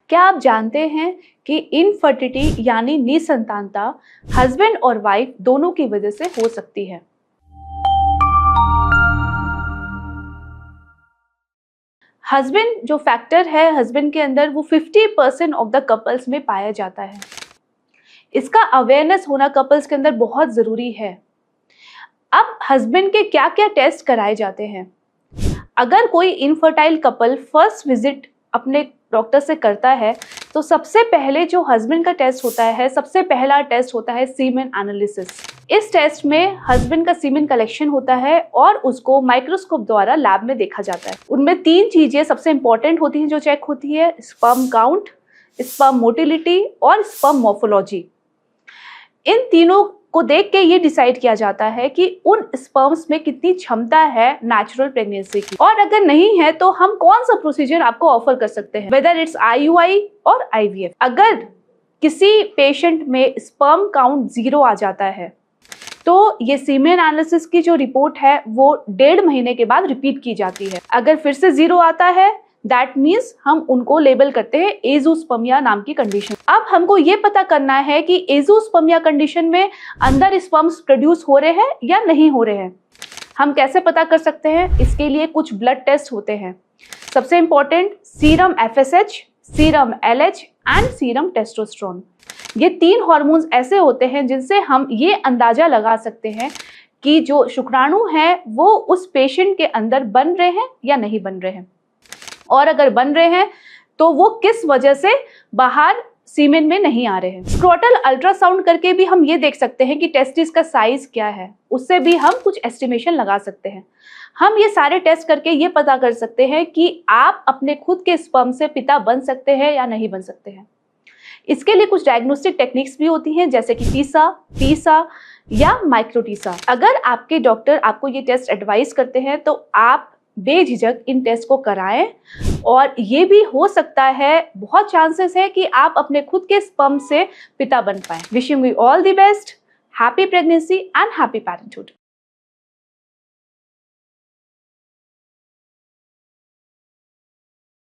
क्या आप जानते हैं कि इनफर्टिलिटी यानी निसंतानता हस्बैंड और वाइफ दोनों की वजह से हो सकती है। हस्बैंड जो फैक्टर है हस्बैंड के अंदर वो 50% ऑफ द कपल्स में पाया जाता है। इसका अवेयरनेस होना कपल्स के अंदर बहुत ज़रूरी है। अब हस्बैंड के क्या क्या टेस्ट कराए जाते हैं? अगर कोई इनफर्टाइल कपल फर्स्ट विजिट अपने डॉक्टर से करता है तो सबसे पहले जो हस्बैंड का टेस्ट होता है, सबसे पहला टेस्ट होता है सीमेन एनालिसिस। इस टेस्ट में हस्बैंड का सीमेन कलेक्शन होता है और उसको माइक्रोस्कोप द्वारा लैब में देखा जाता है। उनमें 3 चीजें सबसे इंपॉर्टेंट होती हैं जो चेक होती है: स्पर्म काउंट, स्पर्म मोटिलिटी और स्पर्म मॉर्फोलॉजी। इन तीनों को देख के ये डिसाइड किया जाता है कि उन स्पर्म्स में कितनी क्षमता है नेचुरल प्रेगनेंसी की, और अगर नहीं है तो हम कौन सा प्रोसीजर आपको ऑफर कर सकते हैं, वेदर इट्स IUI और IVF। अगर किसी पेशेंट में स्पर्म काउंट 0 आ जाता है तो ये सीमेन एनालिसिस की जो रिपोर्ट है वो 1.5 महीने के बाद रिपीट की जाती है। अगर फिर से 0 आता है दैट मीन्स हम उनको लेबल करते हैं एज़ोस्पर्मिया नाम की कंडीशन। अब हमको ये पता करना है कि एज़ोस्पर्मिया कंडीशन में अंदर स्पर्म्स प्रोड्यूस हो रहे हैं या नहीं हो रहे हैं। हम कैसे पता कर सकते हैं? इसके लिए कुछ ब्लड टेस्ट होते हैं। सबसे important serum FSH, serum LH and serum testosterone. ये 3 हॉर्मोन्स ऐसे होते हैं जिनसे हम ये अंदाजा लगा सकते हैं कि जो शुक्राणु हैं वो उस पेशेंट के अंदर बन रहे हैं या नहीं बन रहे हैं, और अगर बन रहे हैं तो वो किस वजह से बाहर सीमेन में नहीं आ रहे हैं। स्क्रोटल अल्ट्रासाउंड करके भी हम ये देख सकते हैं कि टेस्टिस का साइज क्या है, उससे भी हम कुछ एस्टिमेशन लगा सकते हैं। हम ये सारे टेस्ट करके ये पता कर सकते हैं कि आप अपने खुद के स्पर्म से पिता बन सकते हैं या नहीं बन सकते हैं। इसके लिए कुछ डायग्नोस्टिक टेक्निक्स भी होती हैं जैसे कि टीसा या माइक्रोटीसा। अगर आपके डॉक्टर आपको ये टेस्ट एडवाइस करते हैं तो आप बेझिझक इन टेस्ट को कराएं, और ये भी हो सकता है, बहुत चांसेस है कि आप अपने खुद के स्पर्म से पिता बन पाएं। Wishing you all the best, happy pregnancy and happy parenthood.